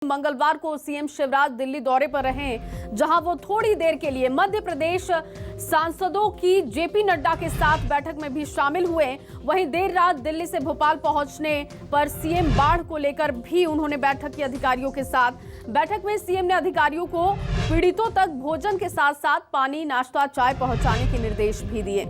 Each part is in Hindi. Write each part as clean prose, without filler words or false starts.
मंगलवार को सीएम शिवराज दिल्ली दौरे पर रहे, जहां वो थोड़ी देर के लिए मध्य प्रदेश सांसदों की जेपी नड्डा के साथ बैठक में भी शामिल हुए। वहीं देर रात दिल्ली से भोपाल पहुंचने पर सीएम बाढ़ को लेकर भी उन्होंने बैठक की अधिकारियों के साथ। बैठक में सीएम ने अधिकारियों को पीड़ितों तक भोजन के साथ साथ पानी, नाश्ता, चाय पहुंचाने के निर्देश भी दिए।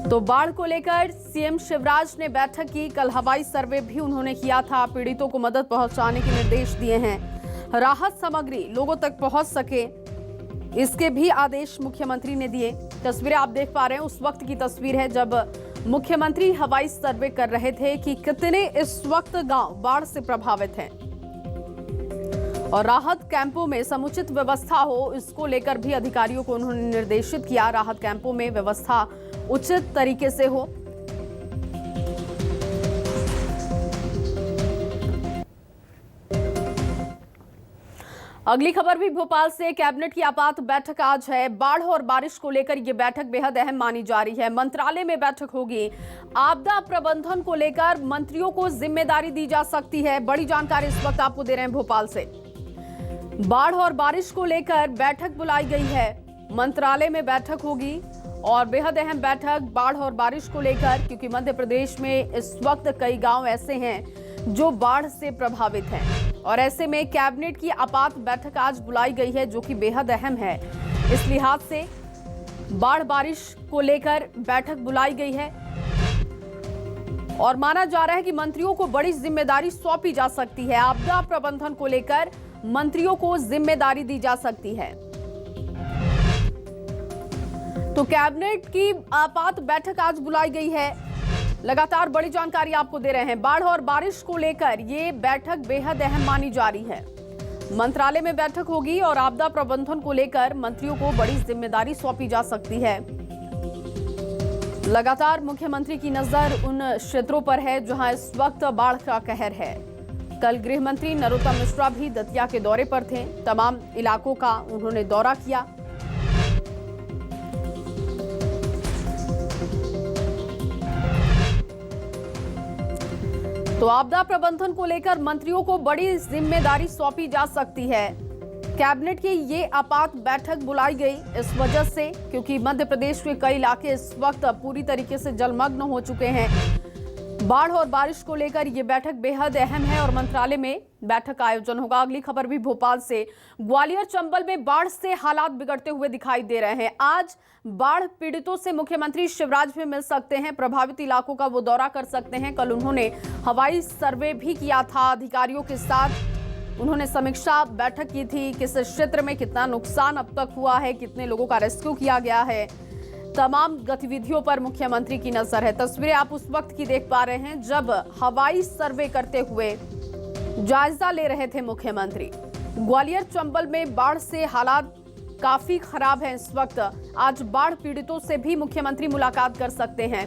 तो बाढ़ को लेकर सीएम शिवराज ने बैठक की। कल हवाई सर्वे भी उन्होंने किया था। पीड़ितों को मदद पहुंचाने के निर्देश दिए हैं। राहत सामग्री लोगों तक पहुंच सके, इसके भी आदेश मुख्यमंत्री ने दिए। तस्वीरें आप देख पा रहे हैं, उस वक्त की तस्वीर है जब मुख्यमंत्री हवाई सर्वे कर रहे थे कि कितने इस वक्त गांव बाढ़ से प्रभावित हैं और राहत कैंपों में समुचित व्यवस्था हो, इसको लेकर भी अधिकारियों को उन्होंने निर्देशित किया। राहत कैंपों में व्यवस्था उचित तरीके से हो। अगली खबर भी भोपाल से। कैबिनेट की आपात बैठक आज है। बाढ़ और बारिश को लेकर यह बैठक बेहद अहम मानी जा रही है। मंत्रालय में बैठक होगी। आपदा प्रबंधन को लेकर मंत्रियों को जिम्मेदारी दी जा सकती है। बड़ी जानकारी इस वक्त आपको दे रहे हैं भोपाल से। बाढ़ और बारिश को लेकर बैठक बुलाई गई है। मंत्रालय में बैठक होगी और बेहद अहम बैठक बाढ़ और बारिश को लेकर, क्योंकि मध्य प्रदेश में इस वक्त कई गांव ऐसे हैं जो बाढ़ से प्रभावित हैं और ऐसे में कैबिनेट की आपात बैठक आज बुलाई गई है, जो कि बेहद अहम है। इस लिहाज से बाढ़ बारिश को लेकर बैठक बुलाई गई है और माना जा रहा है कि मंत्रियों को बड़ी जिम्मेदारी सौंपी जा सकती है। आपदा प्रबंधन को लेकर मंत्रियों को जिम्मेदारी दी जा सकती है। तो कैबिनेट की आपात बैठक आज बुलाई गई है। लगातार बड़ी जानकारी आपको दे रहे हैं। बाढ़ और बारिश को लेकर ये बैठक बेहद अहम मानी जा रही है। मंत्रालय में बैठक होगी और आपदा प्रबंधन को लेकर मंत्रियों को बड़ी जिम्मेदारी सौंपी जा सकती है। लगातार मुख्यमंत्री की नजर उन क्षेत्रों पर है जहां इस वक्त बाढ़ का कहर है। कल गृह मंत्री नरोत्तम मिश्रा भी दतिया के दौरे पर थे। तमाम इलाकों का उन्होंने दौरा किया। तो आपदा प्रबंधन को लेकर मंत्रियों को बड़ी जिम्मेदारी सौंपी जा सकती है। कैबिनेट की ये आपात बैठक बुलाई गई इस वजह से, क्योंकि मध्य प्रदेश के कई इलाके इस वक्त पूरी तरीके से जलमग्न हो चुके हैं। बाढ़ और बारिश को लेकर यह बैठक बेहद अहम है और मंत्रालय में बैठक का आयोजन होगा। अगली खबर भी भोपाल से। ग्वालियर चंबल में बाढ़ से हालात बिगड़ते हुए दिखाई दे रहे हैं। आज बाढ़ पीड़ितों से मुख्यमंत्री शिवराज भी मिल सकते हैं। प्रभावित इलाकों का वो दौरा कर सकते हैं। कल उन्होंने हवाई सर्वे भी किया था। अधिकारियों के साथ उन्होंने समीक्षा बैठक की थी। किस क्षेत्र में कितना नुकसान अब तक हुआ है, कितने लोगों का रेस्क्यू किया गया है, तमाम गतिविधियों पर मुख्यमंत्री की नजर है। तस्वीरें आप उस वक्त की देख पा रहे हैं जब हवाई सर्वे करते हुए जायजा ले रहे थे मुख्यमंत्री। ग्वालियर चंबल में बाढ़ से हालात काफी खराब हैं इस वक्त। आज बाढ़ पीड़ितों से भी मुख्यमंत्री मुलाकात कर सकते हैं।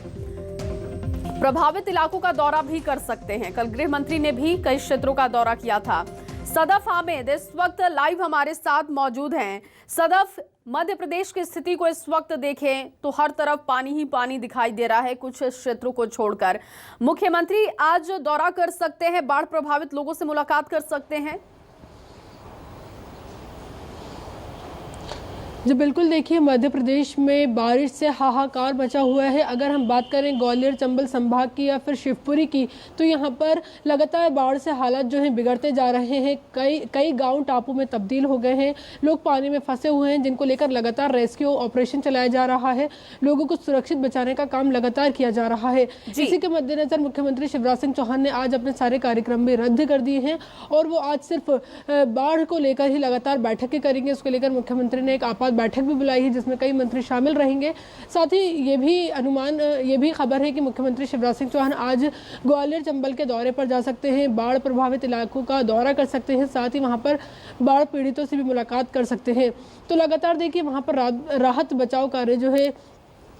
प्रभावित इलाकों का दौरा भी कर सकते हैं। कल गृह मंत्री ने भी कई क्षेत्रों का दौरा किया था। सदफ हामिद इस वक्त लाइव हमारे साथ मौजूद हैं। सदफ, मध्य प्रदेश की स्थिति को इस वक्त देखें तो हर तरफ पानी ही पानी दिखाई दे रहा है, कुछ क्षेत्रों को छोड़कर। मुख्यमंत्री आज दौरा कर सकते हैं, बाढ़ प्रभावित लोगों से मुलाकात कर सकते हैं। जी बिल्कुल, देखिए मध्य प्रदेश में बारिश से हाहाकार मचा हुआ है। अगर हम बात करें ग्वालियर चंबल संभाग की या फिर शिवपुरी की, तो यहाँ पर लगातार बाढ़ से हालात जो हैं बिगड़ते जा रहे हैं। कई गांव टापू में तब्दील हो गए हैं। लोग पानी में फंसे हुए हैं, जिनको लेकर लगातार रेस्क्यू ऑपरेशन चलाया जा रहा है। लोगों को सुरक्षित बचाने का काम लगातार किया जा रहा है। इसी के मद्देनजर मुख्यमंत्री शिवराज सिंह चौहान ने आज अपने सारे कार्यक्रम भी रद्द कर दिए हैं और वो आज सिर्फ बाढ़ को लेकर ही लगातार बैठकें करेंगे। उसको लेकर मुख्यमंत्री ने एक आपात बैठक भी बुलाई है जिसमें कई मंत्री शामिल रहेंगे। साथ ही ये भी खबर है कि मुख्यमंत्री शिवराज सिंह चौहान आज ग्वालियर चंबल के दौरे पर जा सकते हैं। बाढ़ प्रभावित इलाकों का दौरा कर सकते हैं। साथ ही वहां पर बाढ़ पीड़ितों से भी मुलाकात कर सकते हैं। तो लगातार देखिए वहां पर राहत बचाव कार्य जो है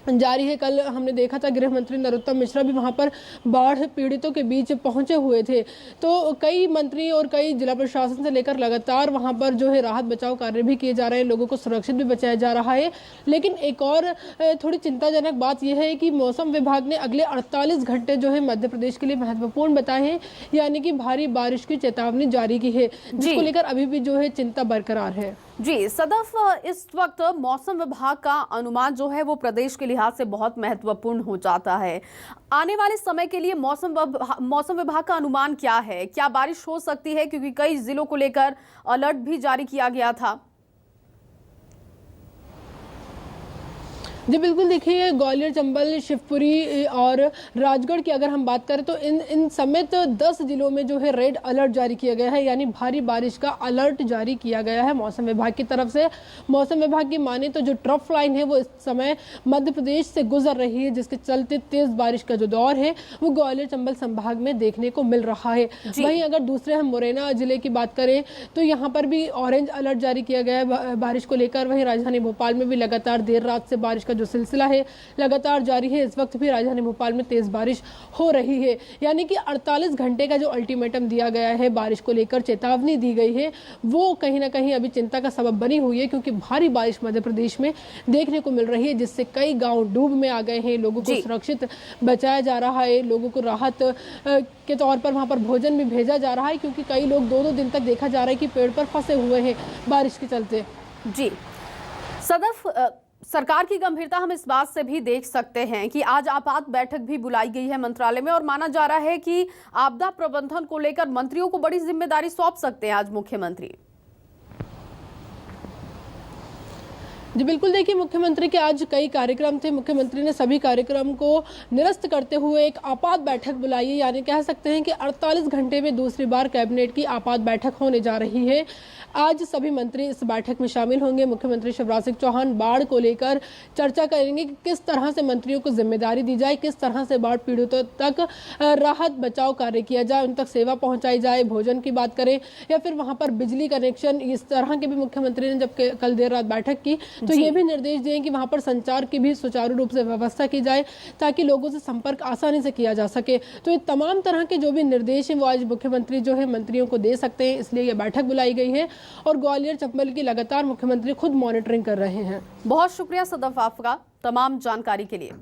जारी है। कल हमने देखा था गृह मंत्री नरोत्तम मिश्रा भी वहां पर बाढ़ पीड़ितों के बीच पहुंचे हुए थे। तो कई मंत्री और कई जिला प्रशासन से लेकर लगातार वहां पर जो है राहत बचाव कार्य भी किए जा रहे हैं, लोगों को सुरक्षित भी बचाया जा रहा है। लेकिन एक और थोड़ी चिंताजनक बात यह है कि मौसम विभाग ने अगले 48 घंटे जो है मध्य प्रदेश के लिए महत्वपूर्ण बताए हैं, यानी कि भारी बारिश की चेतावनी जारी की है, जिसको लेकर अभी भी जो है चिंता बरकरार है। जी सदफ, इस वक्त मौसम विभाग का अनुमान जो है वो प्रदेश के लिहाज से बहुत महत्वपूर्ण हो जाता है। आने वाले समय के लिए मौसम विभाग का अनुमान क्या है? क्या बारिश हो सकती है? क्योंकि कई जिलों को लेकर अलर्ट भी जारी किया गया था। जी बिल्कुल, देखिए ग्वालियर, चंबल, शिवपुरी और राजगढ़ की अगर हम बात करें तो इन समेत 10 जिलों में जो है रेड अलर्ट जारी किया गया है, यानी भारी बारिश का अलर्ट जारी किया गया है मौसम विभाग की तरफ से। मौसम विभाग की माने तो जो ट्रफ लाइन है वो इस समय मध्य प्रदेश से गुजर रही है, जिसके चलते तेज बारिश का जो दौर है वो ग्वालियर चंबल संभाग में देखने को मिल रहा है। वहीं अगर दूसरे हम मुरैना जिले की बात करें तो यहाँ पर भी ऑरेंज अलर्ट जारी किया गया है बारिश को लेकर। वहीं राजधानी भोपाल में भी लगातार देर रात से बारिश का जो सिलसिला है लगातार जारी है। इस वक्त भी राजधानी भोपाल में तेज बारिश हो रही है, यानी कि 48 घंटे का जो अल्टीमेटम दिया गया है, बारिश को लेकर चेतावनी दी गई है, वो कहीं ना कहीं अभी चिंता का सबब बनी हुई है, क्योंकि भारी बारिश मध्य प्रदेश में देखने को मिल रही है, जिससे कई गांव डूब में आ गए हैं। लोगों को सुरक्षित बचाया जा रहा है, लोगों को राहत के तौर पर वहां पर भोजन भी भेजा जा रहा है, क्योंकि कई लोग 2-2 दिन तक देखा जा रहा है कि पेड़ पर फंसे हुए हैं बारिश के चलते। जी सदफ, सरकार की गंभीरता हम इस बात से भी देख सकते हैं कि आज आपात बैठक भी बुलाई गई है मंत्रालय में, और माना जा रहा है कि आपदा प्रबंधन को लेकर मंत्रियों को बड़ी जिम्मेदारी सौंप सकते हैं आज मुख्यमंत्री। जी बिल्कुल, देखिए मुख्यमंत्री के आज कई कार्यक्रम थे। मुख्यमंत्री ने सभी कार्यक्रम को निरस्त करते हुए एक आपात बैठक बुलाई है, यानी कह सकते हैं कि 48 घंटे में दूसरी बार कैबिनेट की आपात बैठक होने जा रही है। आज सभी मंत्री इस बैठक में शामिल होंगे। मुख्यमंत्री शिवराज सिंह चौहान बाढ़ को लेकर चर्चा करेंगे कि किस तरह से मंत्रियों को जिम्मेदारी दी जाए, किस तरह से बाढ़ पीड़ितों तक राहत बचाव कार्य किया जाए, उन तक सेवा पहुंचाई जाए। भोजन की बात करें या फिर वहां पर बिजली कनेक्शन, इस तरह के भी मुख्यमंत्री ने जब कल देर रात बैठक की तो ये भी निर्देश दिए कि वहां पर संचार की भी सुचारू रूप से व्यवस्था की जाए, ताकि लोगों से संपर्क आसानी से किया जा सके। तो ये तमाम तरह के जो भी निर्देश हैं वो आज मुख्यमंत्री जो है मंत्रियों को दे सकते हैं, इसलिए ये बैठक बुलाई गई है। और ग्वालियर चंबल की लगातार मुख्यमंत्री खुद मॉनिटरिंग कर रहे हैं। बहुत शुक्रिया सदफ आपका तमाम जानकारी के लिए।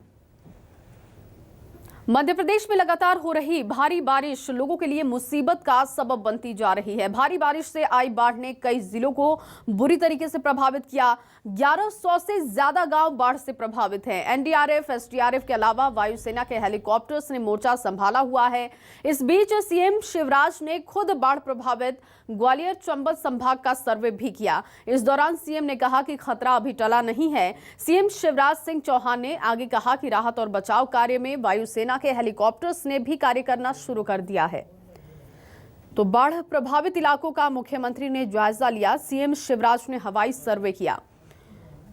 मध्य प्रदेश में लगातार हो रही भारी बारिश लोगों के लिए मुसीबत का सबब बनती जा रही है। भारी बारिश से आई बाढ़ ने कई जिलों को बुरी तरीके से प्रभावित किया। 1100 से ज्यादा गांव बाढ़ से प्रभावित हैं। एनडीआरएफ, एसडीआरएफ के अलावा वायुसेना के हेलीकॉप्टर्स ने मोर्चा संभाला हुआ है। इस बीच सीएम शिवराज ने खुद बाढ़ प्रभावित ग्वालियर चंबल संभाग का सर्वे भी किया। इस दौरान सीएम ने कहा कि खतरा अभी टला नहीं है। सीएम शिवराज सिंह चौहान ने आगे कहा कि राहत और बचाव कार्य में वायुसेना के हेलीकॉप्टर्स ने भी कार्य करना शुरू कर दिया है। तो बाढ़ प्रभावित इलाकों का मुख्यमंत्री ने जायजा लिया। सीएम शिवराज ने हवाई सर्वे किया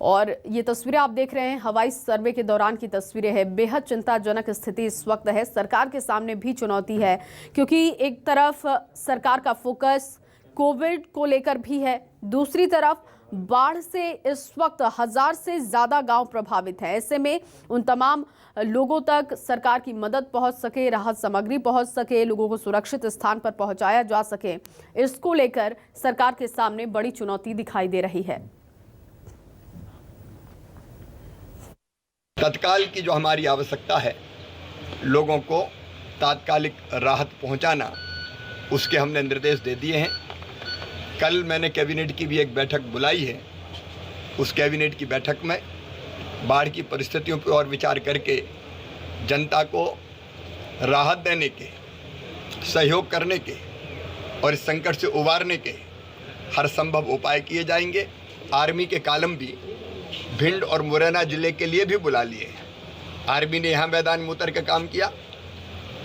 और ये तस्वीरें आप देख रहे हैं हवाई सर्वे के दौरान की तस्वीरें हैं। बेहद चिंताजनक स्थिति इस वक्त है। सरकार के सामने भी चुनौती है, क्योंकि एक तरफ सरकार का फोकस कोविड को लेकर भी है, दूसरी तरफ बाढ़ से इस वक्त 1000 से ज्यादा गांव प्रभावित हैं। ऐसे में उन तमाम लोगों तक सरकार की मदद पहुंच सके, राहत सामग्री पहुंच सके, लोगों को सुरक्षित स्थान पर पहुंचाया जा सके, इसको लेकर सरकार के सामने बड़ी चुनौती दिखाई दे रही है। तत्काल की जो हमारी आवश्यकता है, लोगों को तात्कालिक राहत पहुंचाना, उसके हमने निर्देश दे दिए हैं। कल मैंने कैबिनेट की भी एक बैठक बुलाई है। उस कैबिनेट की बैठक में बाढ़ की परिस्थितियों पर और विचार करके जनता को राहत देने के, सहयोग करने के और इस संकट से उबारने के हर संभव उपाय किए जाएंगे। आर्मी के कालम भी भिंड और मुरैना जिले के लिए भी बुला लिए हैं। आर्मी ने यहाँ मैदान में उतर के काम किया,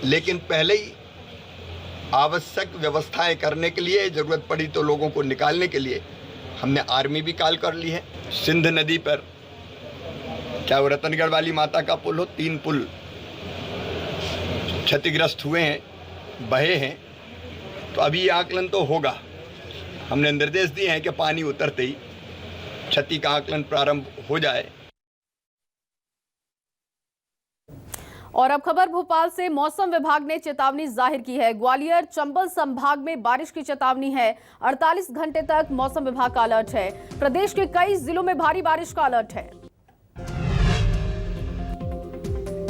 लेकिन पहले ही आवश्यक व्यवस्थाएं करने के लिए, ज़रूरत पड़ी तो लोगों को निकालने के लिए हमने आर्मी भी कॉल कर ली है। सिंध नदी पर चाहे वो रतनगढ़ वाली माता का पुल हो, 3 पुल क्षतिग्रस्त हुए हैं, बहे हैं। तो अभी ये आकलन तो होगा। हमने निर्देश दिए हैं कि पानी उतरते ही क्षति का आकलन प्रारंभ हो जाए। और अब खबर भोपाल से। मौसम विभाग ने चेतावनी जाहिर की है। ग्वालियर चंबल संभाग में बारिश की चेतावनी है। 48 घंटे तक मौसम विभाग का अलर्ट है। प्रदेश के कई जिलों में भारी बारिश का अलर्ट है।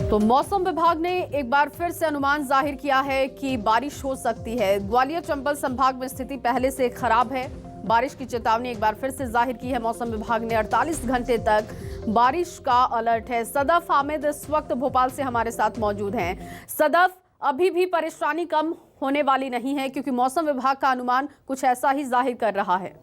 तो मौसम विभाग ने एक बार फिर से अनुमान जाहिर किया है कि बारिश हो सकती है। ग्वालियर चंबल संभाग में स्थिति पहले से खराब है। बारिश की चेतावनी एक बार फिर से जाहिर की है मौसम विभाग ने। 48 घंटे तक बारिश का अलर्ट है। सदफ हामिद इस वक्त भोपाल से हमारे साथ मौजूद हैं। सदफ, अभी भी परेशानी कम होने वाली नहीं है क्योंकि मौसम विभाग का अनुमान कुछ ऐसा ही जाहिर कर रहा है।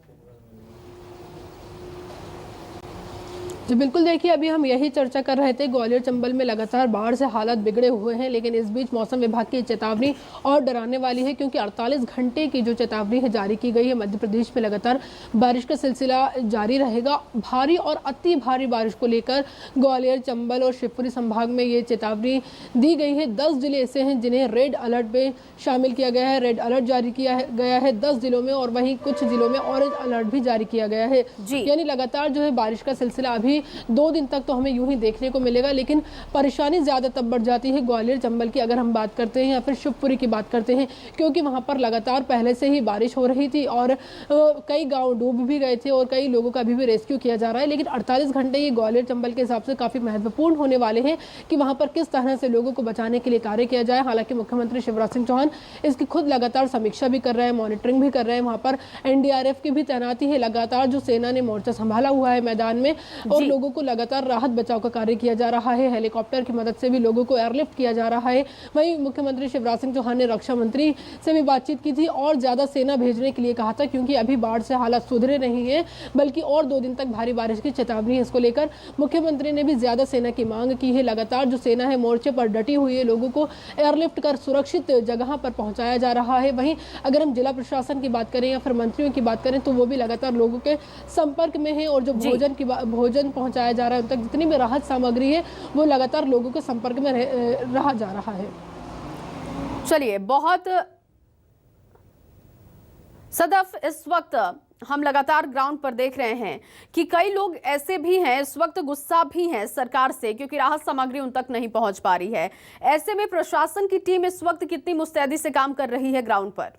जी बिल्कुल, देखिए अभी हम यही चर्चा कर रहे थे। ग्वालियर चंबल में लगातार बाढ़ से हालात बिगड़े हुए हैं, लेकिन इस बीच मौसम विभाग की चेतावनी और डराने वाली है क्योंकि 48 घंटे की जो चेतावनी है जारी की गई है। मध्य प्रदेश में लगातार बारिश का सिलसिला जारी रहेगा। भारी और अति भारी बारिश को लेकर ग्वालियर चंबल और शिवपुरी संभाग में ये चेतावनी दी गई है। 10 जिले ऐसे हैं जिन्हें रेड अलर्ट में शामिल किया गया है। रेड अलर्ट जारी किया गया है 10 जिलों में, और वहीं कुछ जिलों में ऑरेंज अलर्ट भी जारी किया गया है। यानी लगातार जो है बारिश का सिलसिला अभी 2 दिन तक तो हमें यूं ही देखने को मिलेगा, लेकिन परेशानी ज्यादा तब बढ़ जाती है ग्वालियर चंबल की अगर हम बात करते हैं या फिर शिवपुरी की बात करते हैं, क्योंकि वहां पर लगातार पहले से ही बारिश हो रही थी और कई गांव डूब भी गए थे और कई लोगों का अभी भी रेस्क्यू किया जा रहा है। लेकिन 48 घंटे ये ग्वालियर चंबल के हिसाब से काफी महत्वपूर्ण होने वाले हैं कि वहां पर किस तरह से लोगों को बचाने के लिए कार्य किया जाए। हालांकि मुख्यमंत्री शिवराज सिंह चौहान इसकी खुद लगातार समीक्षा भी कर रहे हैं, मॉनिटरिंग भी कर रहे हैं। वहां पर एनडीआरएफ की भी तैनाती है। लगातार जो सेना ने मोर्चा संभाला हुआ है मैदान में, और लोगों को लगातार राहत बचाव का कार्य किया जा रहा है। हेलीकॉप्टर की मदद से भी लोगों को एयरलिफ्ट किया जा रहा है। वहीं मुख्यमंत्री शिवराज सिंह चौहान ने रक्षा मंत्री से भी बातचीत की थी और ज्यादा सेना भेजने के लिए कहा था, क्योंकि अभी बाढ़ से हालात सुधरे नहीं है, बल्कि और 2 दिन तक भारी बारिश की चेतावनी है। इसको लेकर मुख्यमंत्री ने भी ज्यादा सेना की मांग की है। लगातार जो सेना है मोर्चे पर डटी हुई है, लोगों को एयरलिफ्ट कर सुरक्षित जगह पर पहुंचाया जा रहा है। वहीं अगर हम जिला प्रशासन की बात करें या फिर मंत्रियों की बात करें तो वो भी लगातार लोगों के संपर्क में है, और जो भोजन पहुंचाया जा रहा है उन तक जितनी भी राहत सामग्री है वो लगातार लोगों के संपर्क में रहा जा रहा है। चलिए, बहुत सदफ, इस वक्त हम लगातार ग्राउंड पर देख रहे हैं कि कई लोग ऐसे भी हैं, इस वक्त गुस्सा भी हैं सरकार से क्योंकि राहत सामग्री उन तक नहीं पहुंच पा रही है। ऐसे में प्रशासन की टीम इस वक्त कितनी मुस्तैदी से काम कर रही है ग्राउंड पर?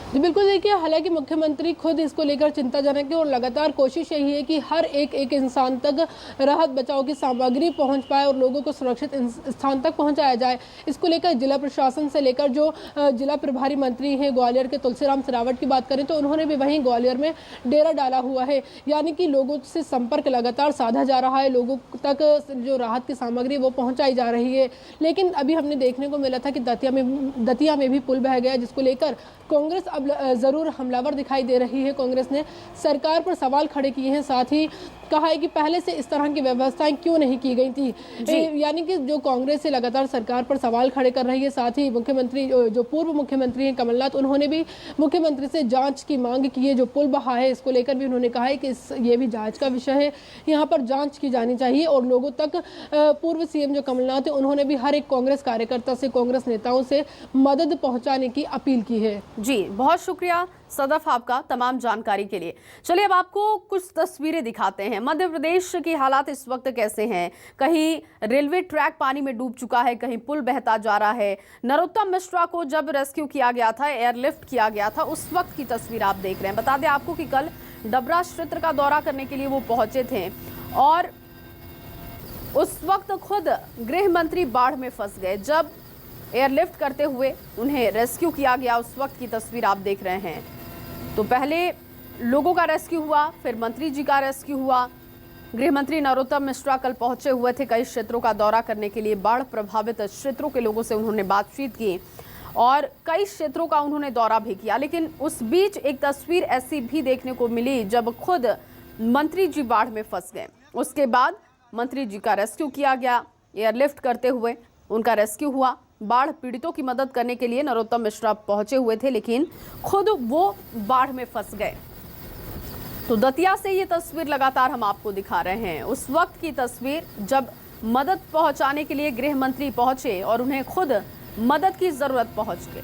जी बिल्कुल, देखिए हालांकि मुख्यमंत्री खुद इसको लेकर चिंताजनक है और लगातार कोशिश यही है कि हर एक इंसान तक राहत बचाव की सामग्री पहुंच पाए और लोगों को सुरक्षित स्थान तक पहुंचाया जाए। इसको लेकर जिला प्रशासन से लेकर जो जिला प्रभारी मंत्री हैं ग्वालियर के तुलसीराम सिलावट की बात करें तो उन्होंने भी वहीं ग्वालियर में डेरा डाला हुआ है। यानी कि लोगों से संपर्क लगातार साधा जा रहा है, लोगों तक जो राहत की सामग्री वो पहुँचाई जा रही है। लेकिन अभी हमने देखने को मिला था कि दतिया में भी पुल बह गया, जिसको लेकर कांग्रेस अब जरूर हमलावर दिखाई दे रही है। कांग्रेस ने सरकार पर सवाल खड़े किए हैं, साथ ही कहा है कि पहले से इस तरह की व्यवस्थाएं क्यों नहीं की गई थी। यानी कि जो कांग्रेस से लगातार सरकार पर सवाल खड़े कर रही है। साथ ही मुख्यमंत्री जो पूर्व मुख्यमंत्री हैं कमलनाथ, उन्होंने भी मुख्यमंत्री से जांच की मांग की है। जो पुल बहा है इसको लेकर भी उन्होंने कहा है कि ये भी जांच का विषय है, यहाँ पर जांच की जानी चाहिए। और लोगों तक पूर्व सीएम जो कमलनाथ है उन्होंने भी हर एक कांग्रेस कार्यकर्ता से, कांग्रेस नेताओं से मदद पहुंचाने की अपील की है। जी, बहुत शुक्रिया सदफ आपका तमाम जानकारी के लिए। चलिए अब आपको कुछ तस्वीरें दिखाते हैं। मध्य प्रदेश की हालात इस वक्त कैसे हैं? कहीं रेलवे ट्रैक पानी में डूब चुका है, कहीं पुल बहता जा रहा है। नरोत्तम मिश्रा को जब रेस्क्यू किया गया था, एयरलिफ्ट किया गया था, उस वक्त की तस्वीर आप देख रहे हैं। बता दें आपको कि कल डबरा क्षेत्र का दौरा करने के लिए वो पहुंचे थे और उस वक्त खुद गृह मंत्री बाढ़ में फंस गए। जब एयरलिफ्ट करते हुए उन्हें रेस्क्यू किया गया, उस वक्त की तस्वीर आप देख रहे हैं। तो पहले लोगों का रेस्क्यू हुआ, फिर मंत्री जी का रेस्क्यू हुआ। गृह मंत्री नरोत्तम मिश्रा कल पहुंचे हुए थे कई क्षेत्रों का दौरा करने के लिए। बाढ़ प्रभावित क्षेत्रों के लोगों से उन्होंने बातचीत की और कई क्षेत्रों का उन्होंने दौरा भी किया। लेकिन उस बीच एक तस्वीर ऐसी भी देखने को मिली जब खुद मंत्री जी बाढ़ में फंस गए। उसके बाद मंत्री जी का रेस्क्यू किया गया, एयरलिफ्ट करते हुए उनका रेस्क्यू हुआ। बाढ़ पीड़ितों की मदद करने के लिए नरोत्तम मिश्रा पहुंचे हुए थे, लेकिन खुद वो बाढ़ में फंस गए। तो दतिया से ये तस्वीर लगातार हम आपको दिखा रहे हैं। उस वक्त की तस्वीर जब मदद पहुंचाने के लिए गृह मंत्री पहुंचे और उन्हें खुद मदद की जरूरत पहुंच गई।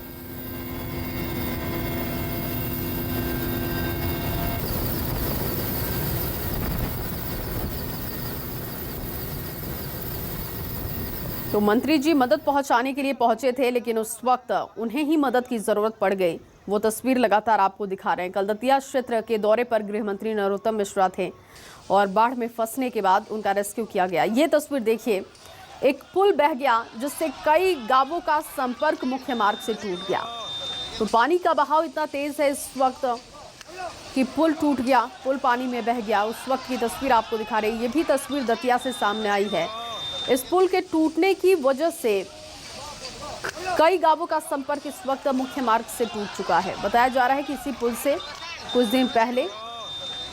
तो मंत्री जी मदद पहुंचाने के लिए पहुंचे थे, लेकिन उस वक्त उन्हें ही मदद की जरूरत पड़ गई। वो तस्वीर लगातार आपको दिखा रहे हैं। कल दतिया क्षेत्र के दौरे पर गृह मंत्री नरोत्तम मिश्रा थे और बाढ़ में फंसने के बाद उनका रेस्क्यू किया गया। ये तस्वीर देखिए, एक पुल बह गया जिससे कई गांवों का संपर्क मुख्य मार्ग से टूट गया। तो पानी का बहाव इतना तेज है इस वक्त कि पुल टूट गया, पुल पानी में बह गया। उस वक्त की तस्वीर आपको दिखा रही है। ये भी तस्वीर दतिया से सामने आई है। इस पुल के टूटने की वजह से कई गांवों का संपर्क इस वक्त मुख्य मार्ग से टूट चुका है। बताया जा रहा है कि इसी पुल से कुछ दिन पहले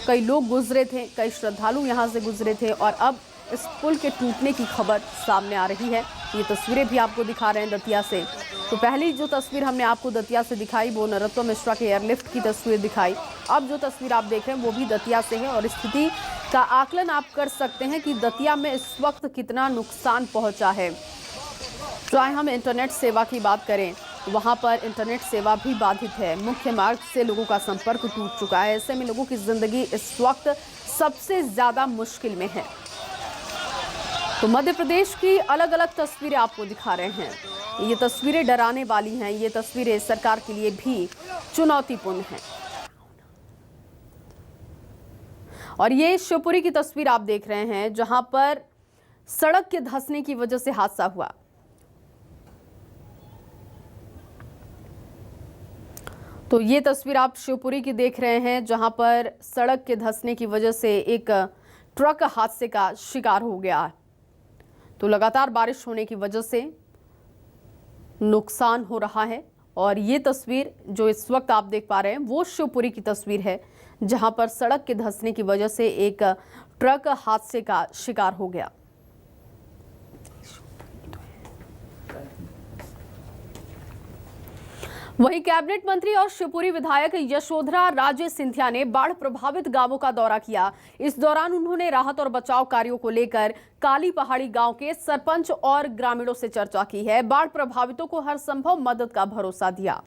कई लोग गुजरे थे, कई श्रद्धालु यहां से गुजरे थे और अब इस पुल के टूटने की खबर सामने आ रही है। ये तस्वीरें भी आपको दिखा रहे हैं दतिया से। तो पहली जो तस्वीर हमने आपको दतिया से दिखाई वो नरोत्तम मिश्रा के एयरलिफ्ट की तस्वीर दिखाई। अब जो तस्वीर आप देख रहे हैं वो भी दतिया से है और स्थिति का आकलन आप कर सकते हैं कि दतिया में इस वक्त कितना नुकसान पहुंचा है। चाहे हम इंटरनेट सेवा की बात करें, वहां पर इंटरनेट सेवा भी बाधित है। मुख्य मार्ग से लोगों का संपर्क टूट चुका है। ऐसे में लोगों की जिंदगी इस वक्त सबसे ज्यादा मुश्किल में है। तो मध्य प्रदेश की अलग अलग तस्वीरें आपको दिखा रहे हैं। ये तस्वीरें डराने वाली हैं। ये तस्वीरें सरकार के लिए भी चुनौतीपूर्ण हैं। और ये शिवपुरी की तस्वीर आप देख रहे हैं जहां पर सड़क के धंसने की वजह से हादसा हुआ। तो ये तस्वीर आप शिवपुरी की देख रहे हैं जहां पर सड़क के धंसने की वजह से एक ट्रक हादसे का शिकार हो गया। तो लगातार बारिश होने की वजह से नुकसान हो रहा है। और ये तस्वीर जो इस वक्त आप देख पा रहे हैं वो शिवपुरी की तस्वीर है जहां पर सड़क के धंसने की वजह से एक ट्रक हादसे का शिकार हो गया। वहीं कैबिनेट मंत्री और शिवपुरी विधायक यशोधरा राजे सिंधिया ने बाढ़ प्रभावित गांवों का दौरा किया। इस दौरान उन्होंने राहत और बचाव कार्यों को लेकर काली पहाड़ी गांव के सरपंच और ग्रामीणों से चर्चा की है। बाढ़ प्रभावितों को हर संभव मदद का भरोसा दिया।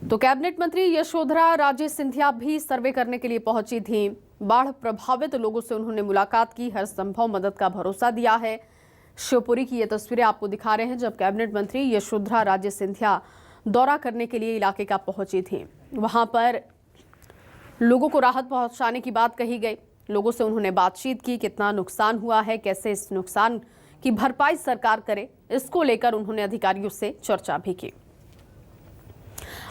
तो कैबिनेट मंत्री यशोधरा राजे सिंधिया भी सर्वे करने के लिए पहुंची थी। बाढ़ प्रभावित लोगों से उन्होंने मुलाकात की, हर संभव मदद का भरोसा दिया है। शिवपुरी की ये तस्वीरें आपको दिखा रहे हैं जब कैबिनेट मंत्री यशोधरा राजे सिंधिया दौरा करने के लिए इलाके का पहुंची थी। वहां पर लोगों को राहत पहुंचाने की बात कही गई। लोगों से उन्होंने बातचीत की, कितना नुकसान हुआ है, कैसे इस नुकसान की भरपाई सरकार करे, इसको लेकर उन्होंने अधिकारियों से चर्चा भी की।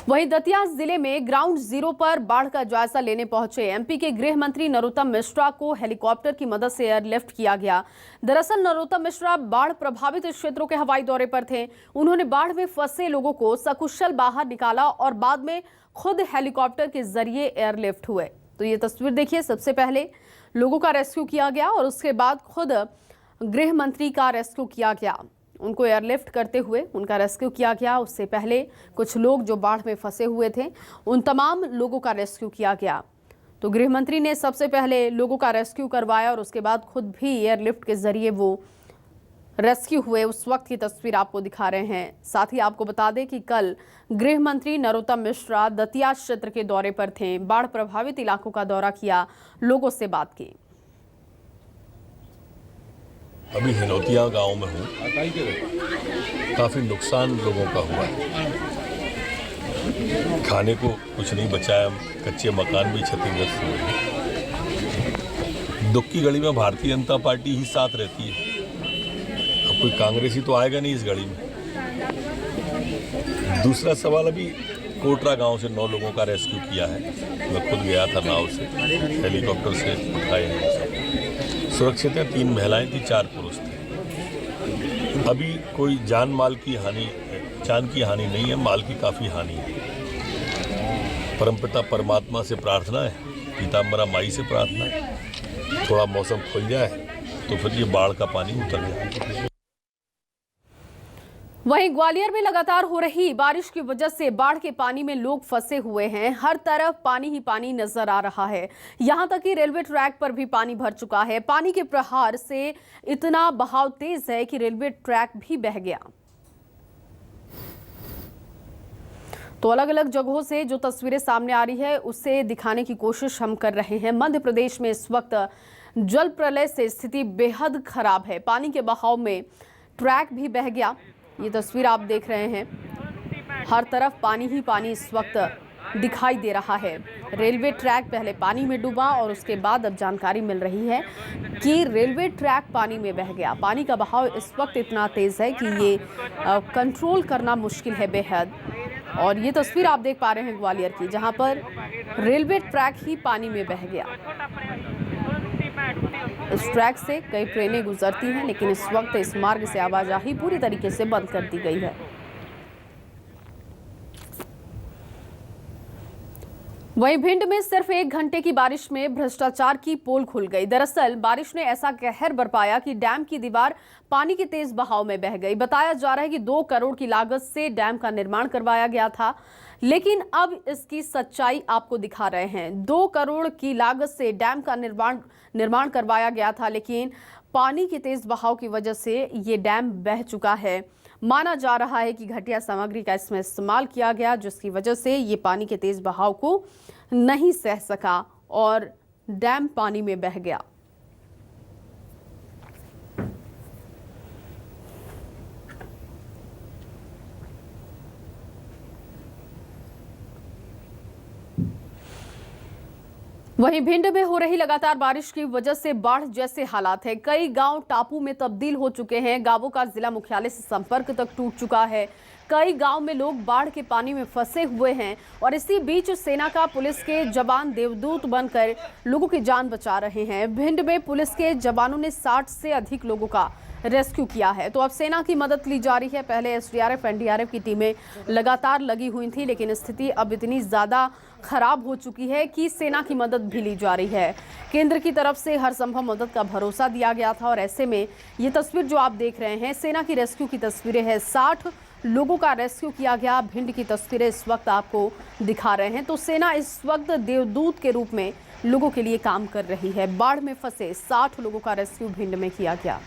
वहीं दतिया जिले में ग्राउंड जीरो पर बाढ़ का जायजा लेने पहुंचे एमपी के गृह मंत्री नरोत्तम मिश्रा को हेलीकॉप्टर की मदद से एयरलिफ्ट किया गया। दरअसल नरोत्तम मिश्रा बाढ़ प्रभावित क्षेत्रों के हवाई दौरे पर थे। उन्होंने बाढ़ में फंसे लोगों को सकुशल बाहर निकाला और बाद में खुद हेलीकॉप्टर के जरिए एयरलिफ्ट हुए। तो ये तस्वीर देखिए, सबसे पहले लोगों का रेस्क्यू किया गया और उसके बाद खुद गृह मंत्री का रेस्क्यू किया गया। उनको एयरलिफ्ट करते हुए उनका रेस्क्यू किया गया। उससे पहले कुछ लोग जो बाढ़ में फंसे हुए थे उन तमाम लोगों का रेस्क्यू किया गया। तो गृह मंत्री ने सबसे पहले लोगों का रेस्क्यू करवाया और उसके बाद खुद भी एयरलिफ्ट के जरिए वो रेस्क्यू हुए। उस वक्त की तस्वीर आपको दिखा रहे हैं। साथ ही आपको बता दें कि कल गृह मंत्री नरोत्तम मिश्रा दतिया क्षेत्र के दौरे पर थे। बाढ़ प्रभावित इलाकों का दौरा किया, लोगों से बात की। अभी हिनौतिया गांव में हूँ। काफ़ी नुकसान लोगों का हुआ है। खाने को कुछ नहीं बचा है, कच्चे मकान भी क्षतिग्रस्त हुए हैं। दुख की घड़ी में भारतीय जनता पार्टी ही साथ रहती है। अब कोई कांग्रेसी तो आएगा नहीं इस घड़ी में। दूसरा सवाल, अभी कोटरा गांव से 9 लोगों का रेस्क्यू किया है। मैं खुद गया था नाव से, हेलीकॉप्टर से उठाए हैं सब। सुरक्षित है, 3 महिलाएं थी, 4 पुरुष थे। अभी कोई जान की हानि नहीं है, माल की काफ़ी हानि है। परमपिता परमात्मा से प्रार्थना है, पीताम्बरा माई से प्रार्थना है, थोड़ा मौसम खुल जाए तो फिर ये बाढ़ का पानी उतर जाए। वहीं ग्वालियर में लगातार हो रही बारिश की वजह से बाढ़ के पानी में लोग फंसे हुए हैं। हर तरफ पानी ही पानी नजर आ रहा है। यहां तक कि रेलवे ट्रैक पर भी पानी भर चुका है। पानी के प्रहार से इतना बहाव तेज है कि रेलवे ट्रैक भी बह गया। तो अलग अलग जगहों से जो तस्वीरें सामने आ रही है उसे दिखाने की कोशिश हम कर रहे हैं। मध्य प्रदेश में इस वक्त जल प्रलय से स्थिति बेहद खराब है। पानी के बहाव में ट्रैक भी बह गया। ये तस्वीर आप देख रहे हैं, हर तरफ पानी ही पानी इस वक्त दिखाई दे रहा है। रेलवे ट्रैक पहले पानी में डूबा और उसके बाद अब जानकारी मिल रही है कि रेलवे ट्रैक पानी में बह गया। पानी का बहाव इस वक्त इतना तेज है कि ये कंट्रोल करना मुश्किल है बेहद। और ये तस्वीर आप देख पा रहे हैं ग्वालियर की, जहां पर रेलवे ट्रैक ही पानी में बह गया। इस ट्रैक से कई ट्रेनें गुजरती हैं, लेकिन इस वक्त इस मार्ग से आवाजाही पूरी तरीके से बंद कर दी गई है। वहीं भिंड में सिर्फ 1 घंटे की बारिश में भ्रष्टाचार की पोल खुल गई। दरअसल बारिश ने ऐसा कहर बरपाया कि डैम की दीवार पानी के तेज बहाव में बह गई। बताया जा रहा है कि 2 करोड़ की लागत से डैम का निर्माण करवाया गया था, लेकिन अब इसकी सच्चाई आपको दिखा रहे हैं। 2 करोड़ की लागत से डैम का निर्माण करवाया गया था, लेकिन पानी के तेज बहाव की वजह से ये डैम बह चुका है। माना जा रहा है कि घटिया सामग्री का इसमें इस्तेमाल किया गया, जिसकी वजह से ये पानी के तेज बहाव को नहीं सह सका और डैम पानी में बह गया। वहीं भिंड में हो रही लगातार बारिश की वजह से बाढ़ जैसे हालात है। कई गांव टापू में तब्दील हो चुके हैं। गांवों का जिला मुख्यालय से संपर्क तक टूट चुका है। कई गांव में लोग बाढ़ के पानी में फंसे हुए हैं और इसी बीच सेना का पुलिस के जवान देवदूत बनकर लोगों की जान बचा रहे हैं। भिंड में पुलिस के जवानों ने 60 से अधिक लोगों का रेस्क्यू किया है, तो अब सेना की मदद ली जा रही है। पहले एसडीआरएफ एनडीआरएफ की टीमें लगातार लगी हुई थी, लेकिन स्थिति अब इतनी ज़्यादा खराब हो चुकी है कि सेना की मदद भी ली जा रही है। केंद्र की तरफ से हर संभव मदद का भरोसा दिया गया था और ऐसे में ये तस्वीर जो आप देख रहे हैं सेना की रेस्क्यू की तस्वीरें हैं। 60 लोगों का रेस्क्यू किया गया। भिंड की तस्वीरें इस वक्त आपको दिखा रहे हैं। तो सेना इस वक्त देवदूत के रूप में लोगों के लिए काम कर रही है। बाढ़ में फंसे 60 लोगों का रेस्क्यू भिंड में किया गया।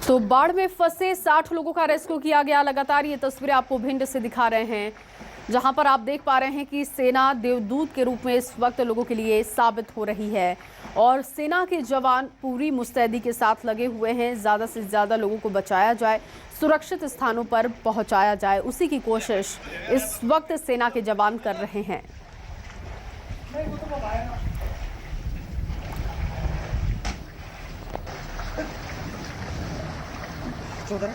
तो बाढ़ में फंसे 60 लोगों का रेस्क्यू किया गया। लगातार ये तस्वीरें आपको भिंड से दिखा रहे हैं, जहां पर आप देख पा रहे हैं कि सेना देवदूत के रूप में इस वक्त लोगों के लिए साबित हो रही है और सेना के जवान पूरी मुस्तैदी के साथ लगे हुए हैं। ज़्यादा से ज़्यादा लोगों को बचाया जाए, सुरक्षित स्थानों पर पहुंचाया जाए, उसी की कोशिश इस वक्त सेना के जवान कर रहे हैं। चौधरी